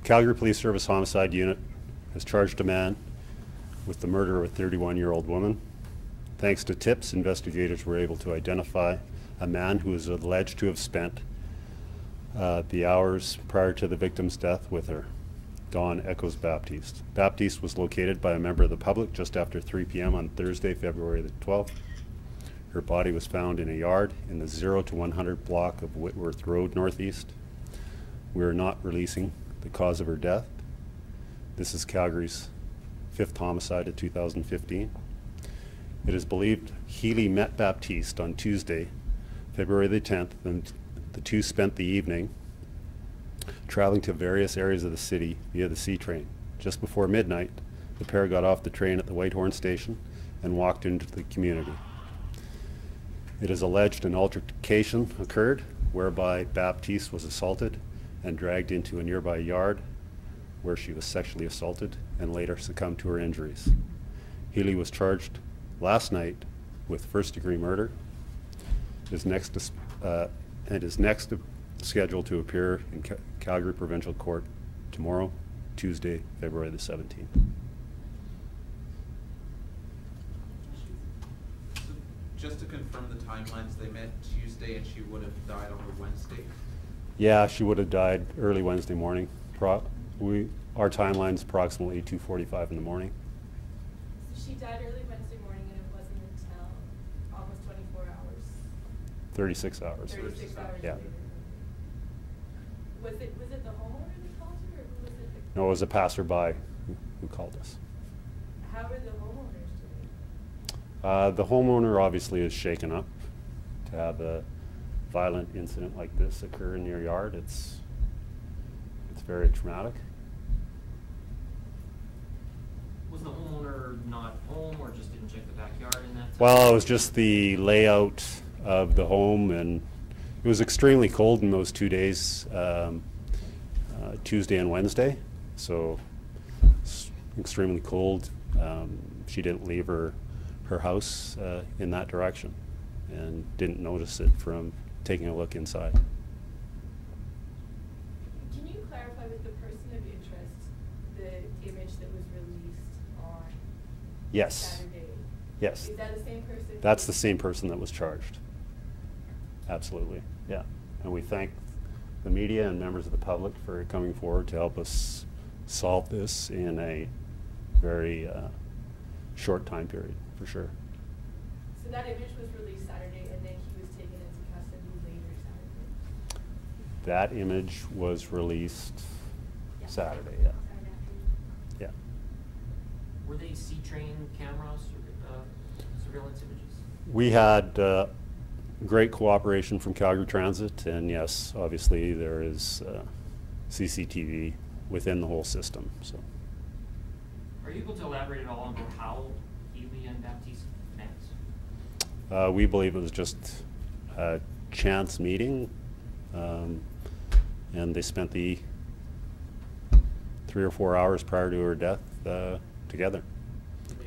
Calgary Police Service Homicide Unit has charged a man with the murder of a 31-year-old woman. Thanks to tips, investigators were able to identify a man who is alleged to have spent the hours prior to the victim's death with her, Dawn Echoes Baptiste. Baptiste was located by a member of the public just after 3 p.m. on Thursday, February the 12th. Her body was found in a yard in the 0 to 100 block of Whitworth Road N.E. We are not releasing the cause of her death. This is Calgary's 5th homicide of 2015. It is believed Healy met Baptiste on Tuesday, February the 10th, and the two spent the evening traveling to various areas of the city via the CTrain. Just before midnight, the pair got off the train at the Whitehorn Station and walked into the community. It is alleged an altercation occurred whereby Baptiste was assaulted and dragged into a nearby yard where she was sexually assaulted and later succumbed to her injuries. Healy was charged last night with first-degree murder. Is next scheduled to appear in Calgary Provincial Court tomorrow, Tuesday, February the 17th. Just to confirm the timelines, they met Tuesday and she would have died on Wednesday? Yeah, she would have died early Wednesday morning. Our timeline's approximately 2:45 in the morning. So she died early Wednesday morning and it wasn't until almost 24 hours? 36 hours. 36 hours yeah. later. Was it the homeowner that called her, or who was it? No, it was a passerby who called us. How are the homeowners doing? The homeowner obviously is shaken up to have a violent incident like this occur in your yard. It's very traumatic. Was the homeowner not home or just didn't check the backyard in that time? Well, it was just the layout of the home, and it was extremely cold in those 2 days, Tuesday and Wednesday, so it's extremely cold. She didn't leave her house in that direction and didn't notice it from taking a look inside. Can you clarify with the person of interest the image that was released on Yes. Saturday? Yes. Is that the same person? That's the same person that was charged. Absolutely, yeah. And we thank the media and members of the public for coming forward to help us solve this in a very short time period, for sure. So that image was released Saturday and then he was taken into custody later Saturday? That image was released Saturday, yeah. Yeah. Were they CTrain cameras or surveillance images? We had great cooperation from Calgary Transit, and yes, obviously there is CCTV within the whole system. So, are you able to elaborate at all about how Healy and Baptiste met? we believe it was just a chance meeting, and they spent the 3 or 4 hours prior to her death together.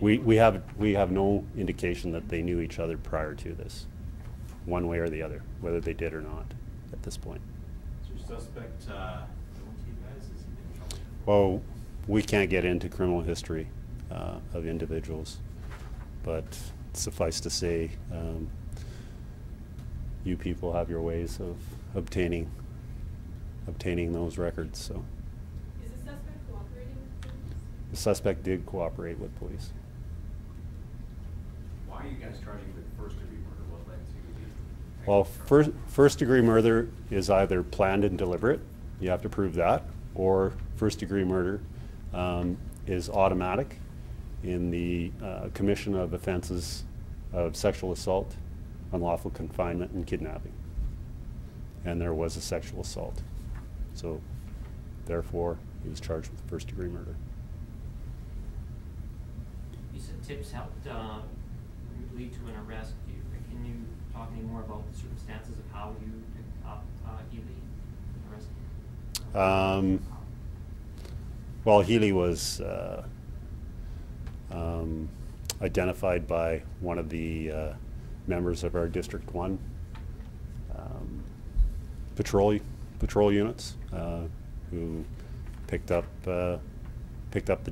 We have no indication that they knew each other prior to this, one way or the other, whether they did or not at this point. Is your suspect known to you guys? Is he in trouble? Well, we can't get into criminal history of individuals, but suffice to say, you people have your ways of obtaining those records. So Is the suspect cooperating with police? the suspect did cooperate with police. Why are you guys charging with first-degree murder? What led to the... Well, first-degree murder is either planned and deliberate, you have to prove that, or first-degree murder is automatic in the commission of offenses of sexual assault, unlawful confinement, and kidnapping. And there was a sexual assault. So, therefore, he was charged with first-degree murder. You said tips helped lead to an arrest. Can you talk any more about the circumstances of how you picked up Healy and arrested him? Well, Healy was identified by one of the members of our District 1 patrol units who picked up the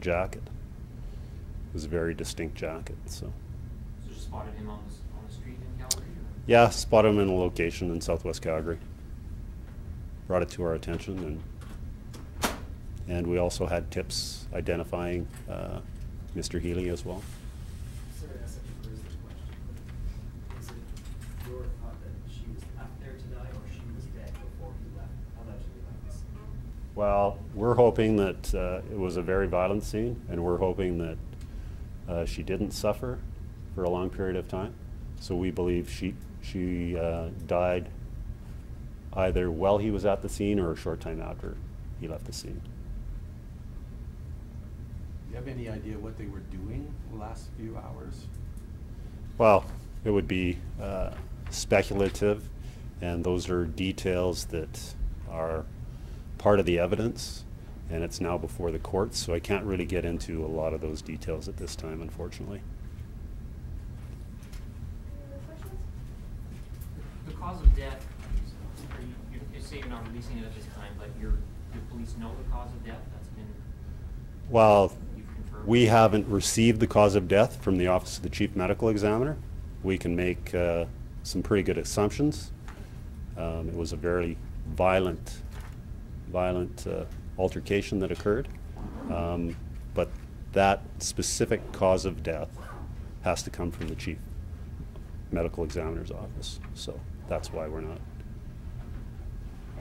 jacket. It was a very distinct jacket. So just spotted him on the street in Calgary? Or? Yeah, spotted him in a location in Southwest Calgary. Brought it to our attention, and we also had tips identifying Mr. Healy as well. Sorry, that's such a gruesome question, but is it your thought that she was left there to die, or she was dead before he left, allegedly left the scene? Well, we're hoping that it was a very violent scene, and we're hoping that she didn't suffer for a long period of time. So we believe she died either while he was at the scene or a short time after he left the scene. Do you have any idea what they were doing the last few hours? Well, it would be speculative, and those are details that are part of the evidence, and it's now before the courts, so I can't really get into a lot of those details at this time, unfortunately. Any other questions? The cause of death, you say you're not releasing it at this time, but your police know the cause of death? That's been... Well, you've confirmed? we haven't received the cause of death from the Office of the Chief Medical Examiner. We can make some pretty good assumptions. It was a very violent altercation that occurred, but that specific cause of death has to come from the Chief Medical Examiner's office, so that's why we're not.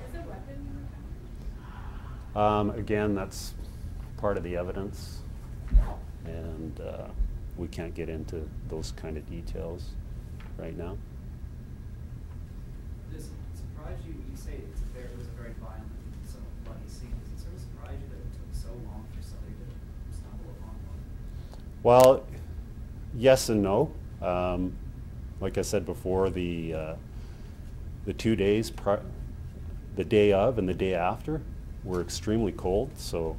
Is a weapon recovered? Again, that's part of the evidence, and we can't get into those kind of details right now. Does it surprise you, you say it was a very violent, somewhat bloody scene, does it sort of surprise you that it took so long for somebody to stumble upon one? Well, yes and no. Like I said before, the 2 days, the day of and the day after, were extremely cold, so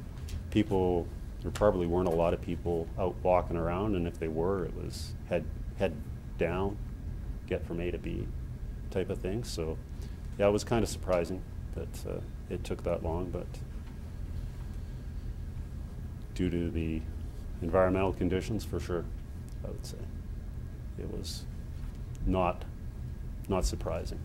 there probably weren't a lot of people out walking around, and if they were, it was head down, get from A to B type of thing. So yeah, it was kind of surprising that it took that long, but due to the environmental conditions, for sure, I would say it was not surprising.